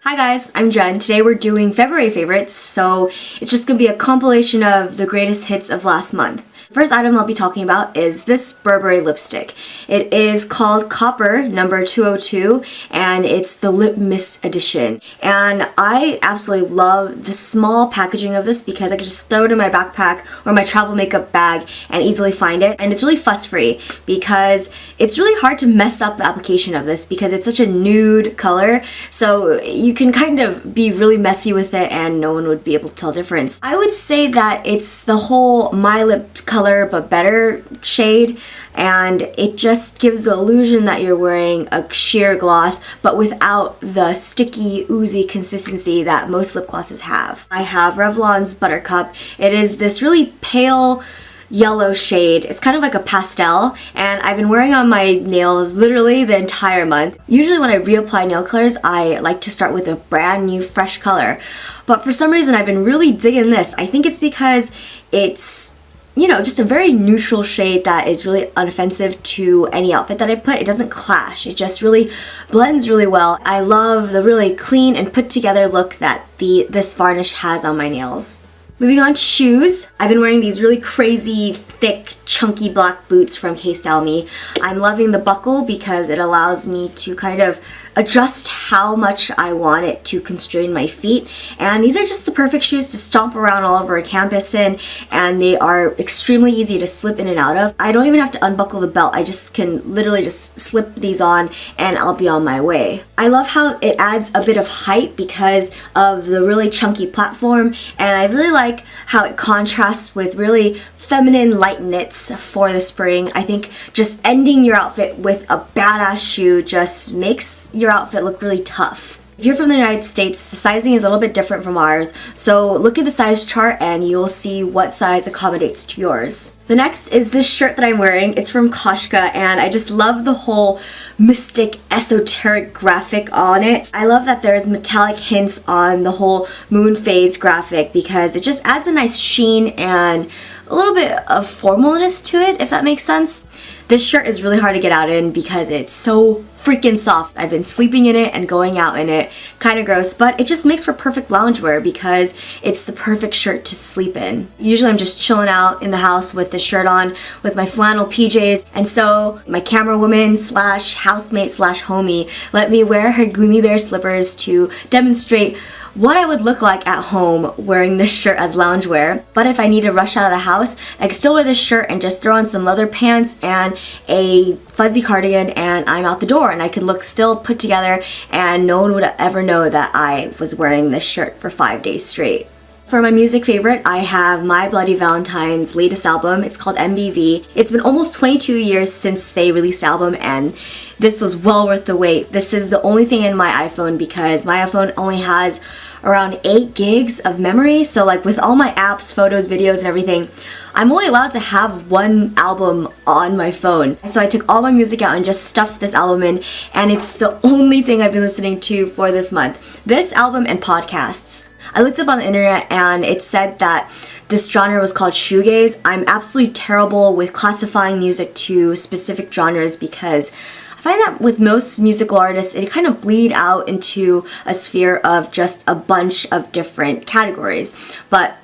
Hi guys, I'm Jen. Today we're doing February favorites, so it's just going to be a compilation of the greatest hits of last month. First item I'll be talking about is this Burberry lipstick. It is called Copper number 202 and it's the Lip Mist edition. And I absolutely love the small packaging of this because I can just throw it in my backpack or my travel makeup bag and easily find it. And it's really fuss free because it's really hard to mess up the application of this because it's such a nude color. So you can kind of be really messy with it and no one would be able to tell the difference. I would say that it's the whole My Lip color but better shade, and it just gives the illusion that you're wearing a sheer gloss but without the sticky oozy consistency that most lip glosses have. I have Revlon's Buttercup. It is this really pale yellow shade. It's kind of like a pastel, and I've been wearing on my nails literally the entire month. Usually when I reapply nail colors, I like to start with a brand new fresh color, but for some reason I've been really digging this. I think it's because it's, you know, just a very neutral shade that is really unoffensive to any outfit that I put. It doesn't clash. It just really blends really well. I love the really clean and put together look that this varnish has on my nails. Moving on to shoes, I've been wearing these really crazy, thick, chunky black boots from K-Style Me. I'm loving the buckle because it allows me to kind of adjust how much I want it to constrain my feet. And these are just the perfect shoes to stomp around all over a campus in, and they are extremely easy to slip in and out of. I don't even have to unbuckle the belt. I just can literally just slip these on and I'll be on my way. I love how it adds a bit of height because of the really chunky platform, and I really like how it contrasts with really feminine light knits for the spring. I think just ending your outfit with a badass shoe just makes your outfit look really tough. If you're from the United States, the sizing is a little bit different from ours, so look at the size chart and you'll see what size accommodates to yours. The next is this shirt that I'm wearing. It's from Koshka, and I just love the whole mystic, esoteric graphic on it. I love that there's metallic hints on the whole moon phase graphic because it just adds a nice sheen and a little bit of formalness to it, if that makes sense. This shirt is really hard to get out in because it's so freaking soft. I've been sleeping in it and going out in it. Kind of gross, but it just makes for perfect loungewear because it's the perfect shirt to sleep in. Usually I'm just chilling out in the house with the shirt on with my flannel PJs, and so my camera woman slash housemate slash homie let me wear her Gloomy Bear slippers to demonstrate what I would look like at home wearing this shirt as loungewear. But if I need to rush out of the house, I can still wear this shirt and just throw on some leather pants and a fuzzy cardigan and I'm out the door, and I could look still put together and no one would ever know that I was wearing this shirt for 5 days straight. For my music favorite, I have My Bloody Valentine's latest album. It's called MBV. It's been almost 22 years since they released the album, and this was well worth the wait. This is the only thing in my iPhone because my iPhone only has around 8 gigs of memory, so like with all my apps, photos, videos, and everything, I'm only allowed to have one album on my phone. So I took all my music out and just stuffed this album in, and it's the only thing I've been listening to for this month. This album and podcasts. I looked up on the internet and it said that this genre was called shoegaze. I'm absolutely terrible with classifying music to specific genres because I find that with most musical artists, it kind of bleed out into a sphere of just a bunch of different categories. But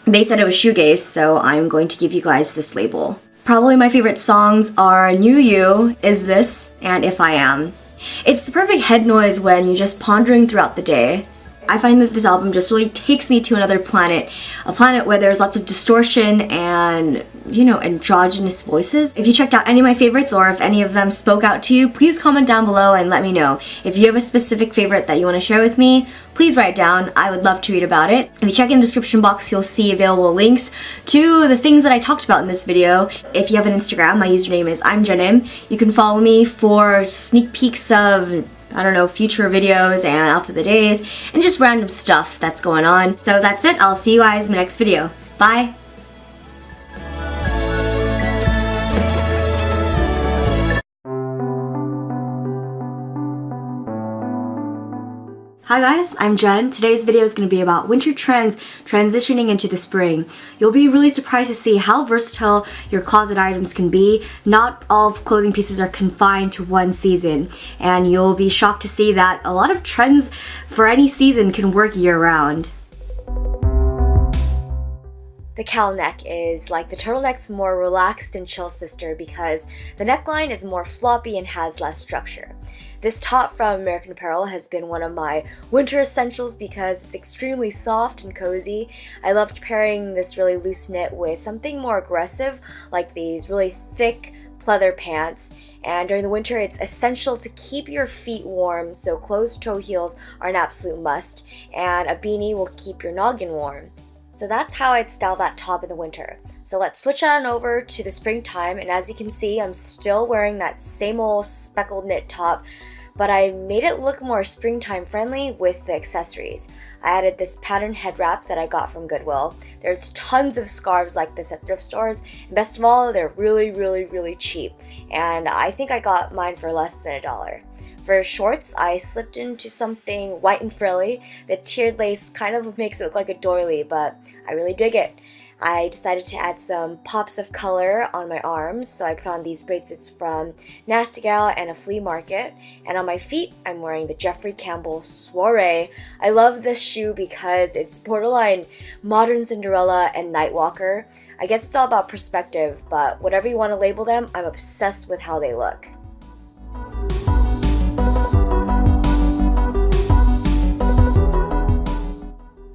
they said it was shoegaze, so I'm going to give you guys this label. Probably my favorite songs are New You, Is This, and If I Am. It's the perfect head noise when you're just pondering throughout the day. I find that this album just really takes me to another planet, a planet where there's lots of distortion and, you know, androgynous voices. If you checked out any of my favorites or if any of them spoke out to you, please comment down below and let me know. If you have a specific favorite that you want to share with me, please write it down. I would love to read about it. If you check in the description box, you'll see available links to the things that I talked about in this video. If you have an Instagram, my username is I'mJennim. You can follow me for sneak peeks of, I don't know, future videos and outfit of the days and just random stuff that's going on. So that's it. I'll see you guys in my next video. Bye! Hi guys, I'm Jen. Today's video is going to be about winter trends transitioning into the spring. You'll be really surprised to see how versatile your closet items can be. Not all clothing pieces are confined to one season, and you'll be shocked to see that a lot of trends for any season can work year-round. The cowl neck is like the turtleneck's more relaxed and chill sister because the neckline is more floppy and has less structure. This top from American Apparel has been one of my winter essentials because it's extremely soft and cozy. I loved pairing this really loose knit with something more aggressive like these really thick pleather pants. And during the winter, it's essential to keep your feet warm, so closed-toe heels are an absolute must, and a beanie will keep your noggin warm. So that's how I'd style that top in the winter. So let's switch on over to the springtime, and as you can see, I'm still wearing that same old speckled knit top, but I made it look more springtime friendly with the accessories. I added this pattern head wrap that I got from Goodwill. There's tons of scarves like this at thrift stores, and best of all, they're really cheap, and I think I got mine for less than $1. For shorts, I slipped into something white and frilly. The tiered lace kind of makes it look like a doily, but I really dig it. I decided to add some pops of color on my arms, so I put on these bracelets from Nasty Gal and a flea market. And on my feet, I'm wearing the Jeffrey Campbell Soiree. I love this shoe because it's borderline modern Cinderella and Nightwalker. I guess it's all about perspective, but whatever you want to label them, I'm obsessed with how they look.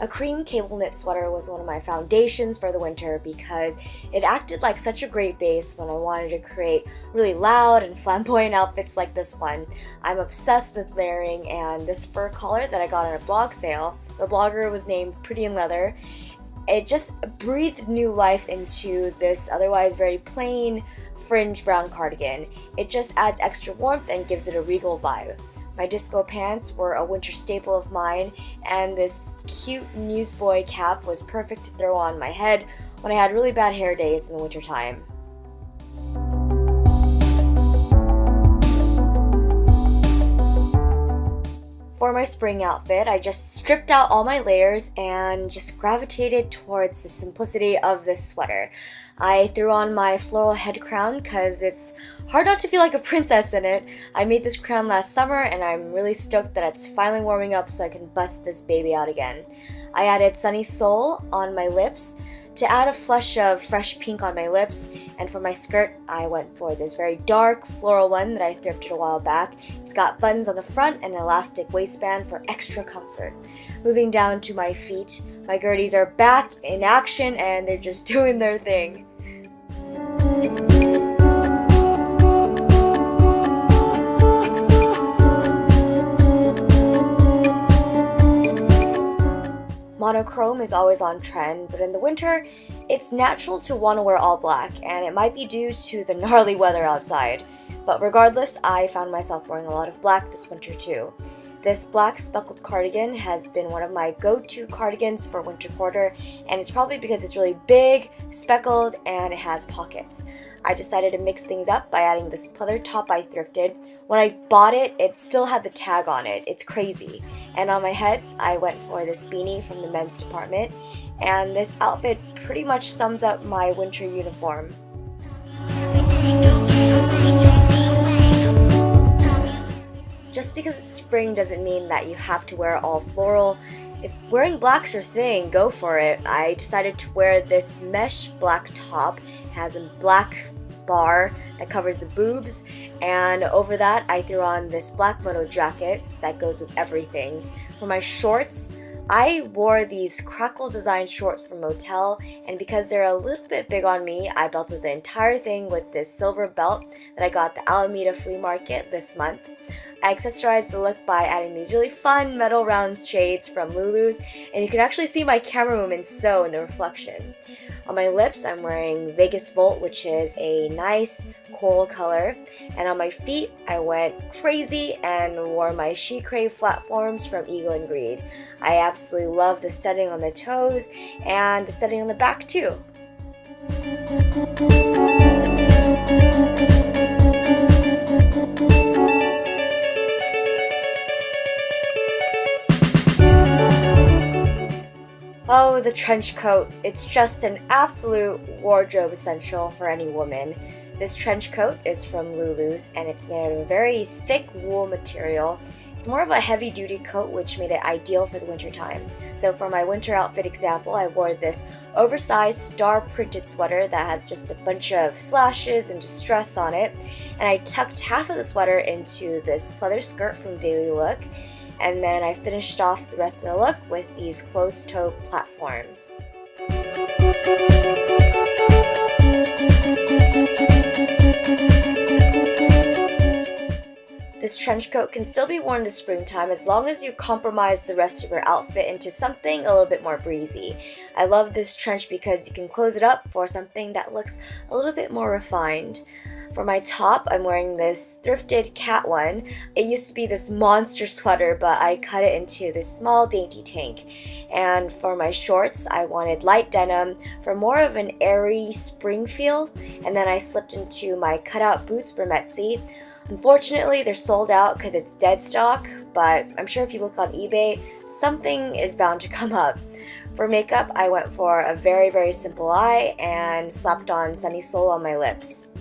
A cream cable knit sweater was one of my foundations for the winter because it acted like such a great base when I wanted to create really loud and flamboyant outfits like this one. I'm obsessed with layering, and this fur collar that I got on a blog sale, the blogger was named Pretty in Leather, it just breathed new life into this otherwise very plain fringe brown cardigan. It just adds extra warmth and gives it a regal vibe. My disco pants were a winter staple of mine, and this cute newsboy cap was perfect to throw on my head when I had really bad hair days in the wintertime. For my spring outfit, I just stripped out all my layers and just gravitated towards the simplicity of this sweater. I threw on my floral head crown because it's hard not to feel like a princess in it. I made this crown last summer and I'm really stoked that it's finally warming up so I can bust this baby out again. I added Sunny Soul on my lips to add a flush of fresh pink on my lips, and for my skirt I went for this very dark floral one that I thrifted a while back. It's got buttons on the front and an elastic waistband for extra comfort. Moving down to my feet, my Gerties are back in action and they're just doing their thing. Monochrome is always on trend, but in the winter, it's natural to want to wear all black, and it might be due to the gnarly weather outside. But regardless, I found myself wearing a lot of black this winter too. This black speckled cardigan has been one of my go-to cardigans for winter quarter, and it's probably because it's really big, speckled, and it has pockets. I decided to mix things up by adding this pleather top I thrifted. When I bought it, it still had the tag on it. It's crazy. And on my head, I went for this beanie from the men's department, and this outfit pretty much sums up my winter uniform. Just because it's spring doesn't mean that you have to wear all floral. If wearing black's your thing, go for it. I decided to wear this mesh black top. It has a black bar that covers the boobs, and over that I threw on this black moto jacket that goes with everything. For my shorts, I wore these crackle design shorts from Motel, and because they're a little bit big on me, I belted the entire thing with this silver belt that I got at the Alameda Flea Market this month. I accessorized the look by adding these really fun metal round shades from Lulu's, and you can actually see my camera movement so in the reflection. On my lips, I'm wearing Vegas Volt, which is a nice coral color, and on my feet, I went crazy and wore my She Crave platforms from Eagle and Greed. I absolutely love the studding on the toes and the studding on the back too. the trench coat. It's just an absolute wardrobe essential for any woman. This trench coat is from Lulu's and it's made out of a very thick wool material. It's more of a heavy-duty coat, which made it ideal for the winter time. So for my winter outfit example, I wore this oversized star-printed sweater that has just a bunch of slashes and distress on it. And I tucked half of the sweater into this pleather skirt from Daily Look. And then I finished off the rest of the look with these closed-toe platforms. This trench coat can still be worn this springtime as long as you compromise the rest of your outfit into something a little bit more breezy. I love this trench because you can close it up for something that looks a little bit more refined. For my top, I'm wearing this thrifted cat one. It used to be this monster sweater, but I cut it into this small dainty tank. And for my shorts, I wanted light denim for more of an airy spring feel. And then I slipped into my cutout boots from Etsy. Unfortunately, they're sold out because it's dead stock, but I'm sure if you look on eBay, something is bound to come up. For makeup, I went for a very, very simple eye and slapped on Sunny Soul on my lips.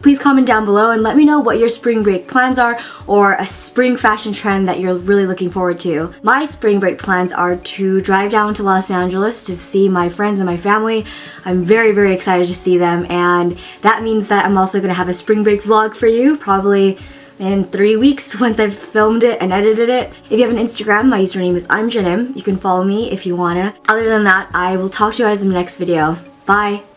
Please comment down below and let me know what your spring break plans are or a spring fashion trend that you're really looking forward to. My spring break plans are to drive down to Los Angeles to see my friends and my family. I'm very, very excited to see them, and that means that I'm also going to have a spring break vlog for you, probably in 3 weeks once I've filmed it and edited it. If you have an Instagram, my username is I'm Janim. You can follow me if you wanna. Other than that, I will talk to you guys in the next video. Bye!